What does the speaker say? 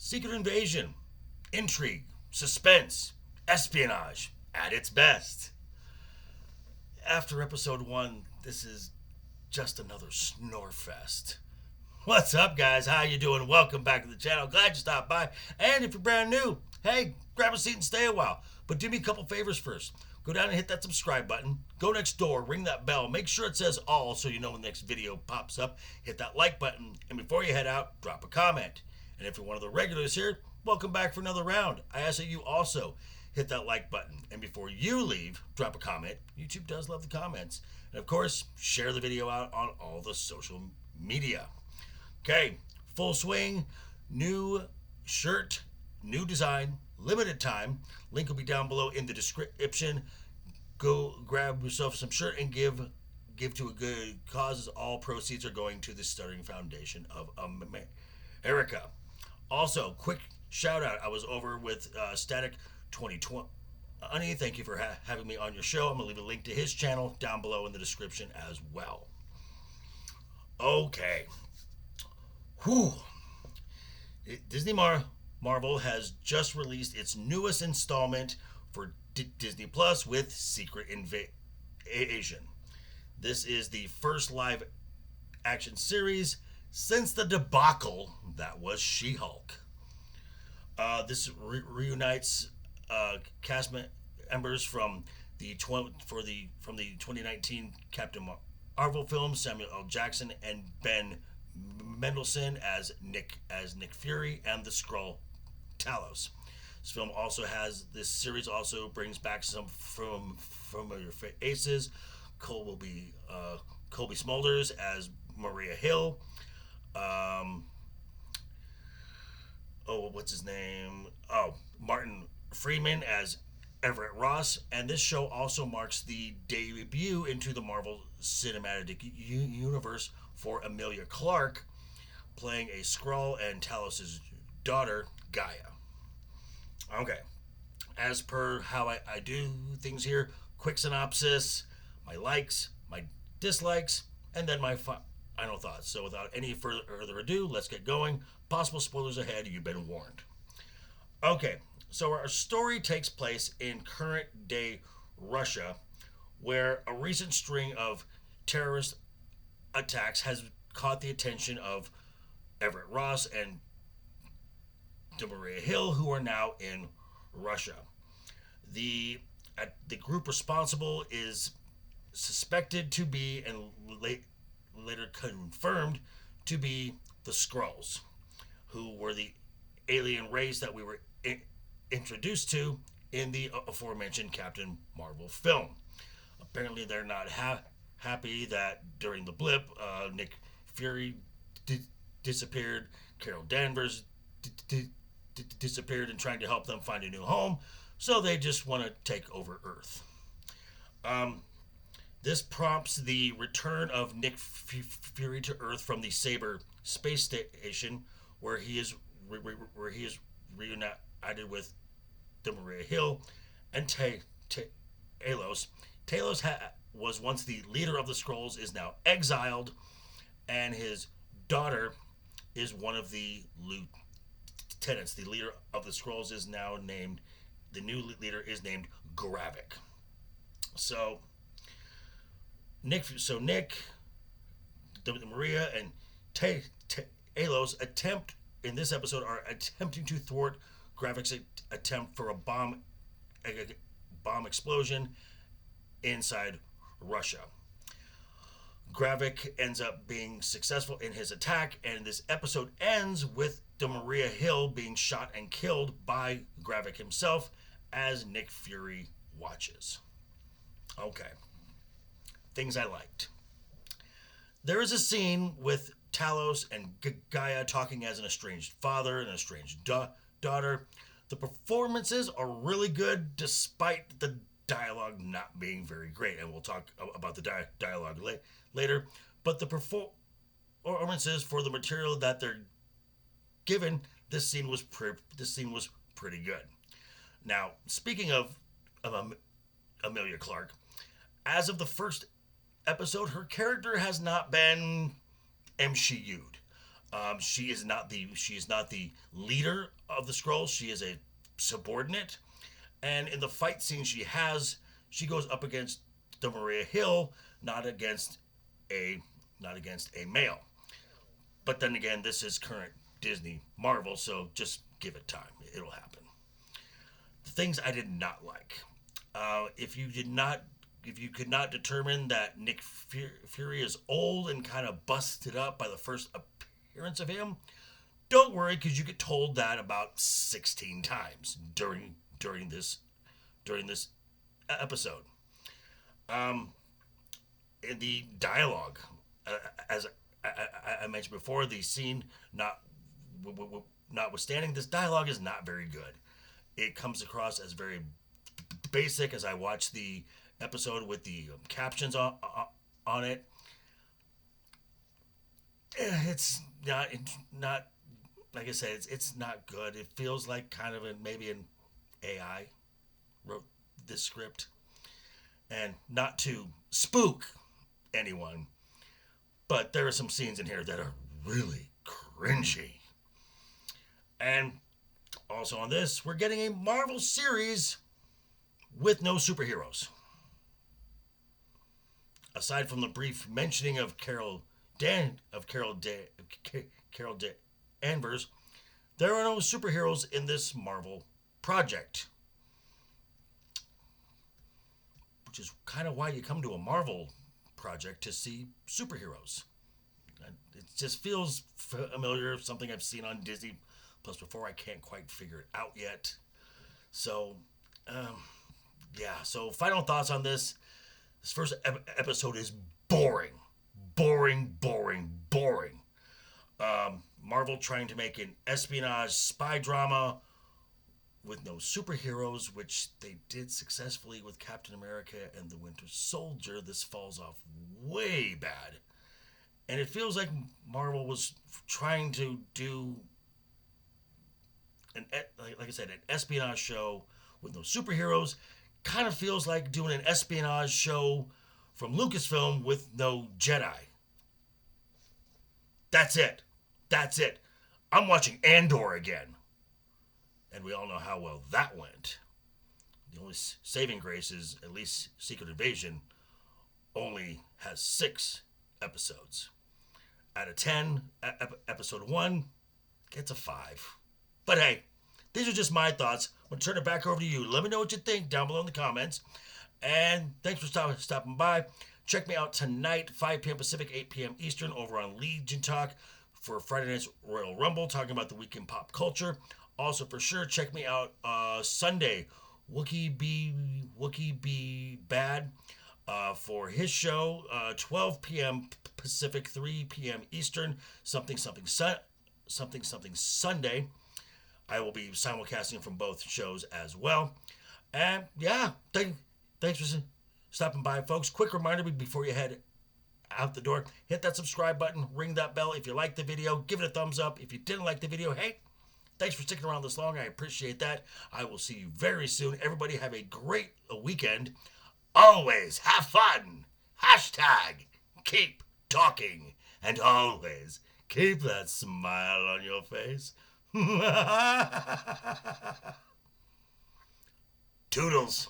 Secret invasion, intrigue, suspense, espionage at its best. After episode 1, this is just another snore fest. What's up, guys? How you doing? Welcome back to the channel. Glad you stopped by. And if you're brand new, hey, grab a seat and stay a while. But do me a couple favors first. Go down and hit that subscribe button. Go next door, ring that bell. Make sure it says all so you know when the next video pops up. Hit that like button. And before you head out, drop a comment. And if you're one of the regulars here, welcome back for another round. I ask that you also hit that like button. And before you leave, drop a comment. YouTube does love the comments. And of course, share the video out on all the social media. Okay, full swing, new shirt, new design, limited time. Link will be down below in the description. Go grab yourself some shirt and give to a good cause. All proceeds are going to the Stuttering Foundation of America. Also, quick shout out. I was over with Static 2020. Thank you for having me on your show. I'm going to leave a link to his channel down below in the description as well. Okay. Whew. Disney Marvel has just released its newest installment for Disney Plus with Secret Invasion. This is the first live action series since the debacle that was She-Hulk. This reunites cast members from the 2019 Captain Marvel film, Samuel L. Jackson and Ben Mendelsohn as Nick Fury and the Skrull Talos. This series also brings back some from familiar faces. Colby Smulders as Maria Hill. What's his name? Martin Freeman as Everett Ross. And this show also marks the debut into the Marvel Cinematic Universe for Emilia Clarke, playing a Skrull and Talos' daughter, Gaia. Okay, as per how I do things here, quick synopsis, my likes, my dislikes, and then my final thoughts. So without any further ado, let's get going. Possible spoilers ahead, you've been warned. Okay, so our story takes place in current day Russia, where a recent string of terrorist attacks has caught the attention of Everett Ross and Maria Hill, who are now in Russia. The group responsible is suspected to be, and later confirmed to be, the Skrulls, who were the alien race that we were introduced to in the aforementioned Captain Marvel film. Apparently they're not happy that during the blip, Nick Fury disappeared, Carol Danvers disappeared, and trying to help them find a new home, so they just want to take over Earth. This prompts the return of Nick Fury to Earth from the Saber space station, where he is reunited with Maria Hill and Talos. Talos was once the leader of the Skrulls, is now exiled, and his daughter is one of the lieutenants. The leader of the Skrulls is now named, the new leader is named Gravik. So Nick, Maria, and Talos in this episode are attempting to thwart Gravik's attempt for a bomb explosion inside Russia. Gravik ends up being successful in his attack, and this episode ends with Maria Hill being shot and killed by Gravik himself as Nick Fury watches. Okay. Things I liked. There is a scene with Talos and Gaia talking as an estranged father and an estranged daughter. The performances are really good despite the dialogue not being very great, and we'll talk about the dialogue later. But the performances for the material that they're given, this scene was pretty good. Now, speaking of Emilia Clarke, as of the first episode, her character has not been MCU'd. She is not the leader of the Skrulls. She is a subordinate, and in the fight scene she goes up against the Maria Hill, not against a not against a male. But then again, this is current Disney Marvel, so just give it time. It'll happen. The things I did not like. If you could not determine that Nick Fury is old and kind of busted up by the first appearance of him, don't worry because you get told that about 16 times during this episode. In the dialogue, as I mentioned before, the scene notwithstanding, this dialogue is not very good. It comes across as very basic. As I watch the episode with the captions on it, it's not like I said. It's not good. It feels like kind of maybe an AI wrote this script, and not to spook anyone, but there are some scenes in here that are really cringy. And also on this, we're getting a Marvel series with no superheroes. Aside from the brief mentioning of Carol Danvers, there are no superheroes in this Marvel project. Which is kind of why you come to a Marvel project, to see superheroes. It just feels familiar, something I've seen on Disney Plus before. I can't quite figure it out yet. So, yeah. So, final thoughts on this. This first episode is boring. Boring. Marvel trying to make an espionage spy drama with no superheroes, which they did successfully with Captain America and the Winter Soldier. This falls off way bad. And it feels like Marvel was trying to do, like I said, an espionage show with no superheroes. Kind of feels like doing an espionage show from Lucasfilm with no Jedi. That's it. I'm watching Andor again. And we all know how well that went. The only saving grace is at least Secret Invasion only has 6 episodes. Out of 10, episode 1 gets a 5. But hey, these are just my thoughts. I'm going to turn it back over to you. Let me know what you think down below in the comments. And thanks for stopping by. Check me out tonight, 5 p.m. Pacific, 8 p.m. Eastern, over on Legion Talk for Friday night's Royal Rumble, talking about the week in pop culture. Also, for sure, check me out Sunday, Wookie B Bad, for his show, 12 p.m. Pacific, 3 p.m. Eastern, something Sunday. I will be simulcasting from both shows as well. And yeah, thanks for stopping by, folks. Quick reminder before you head out the door, hit that subscribe button, ring that bell. If you liked the video, give it a thumbs up. If you didn't like the video, hey, thanks for sticking around this long. I appreciate that. I will see you very soon. Everybody have a great weekend. Always have fun. Hashtag keep talking. And always keep that smile on your face. Toodles.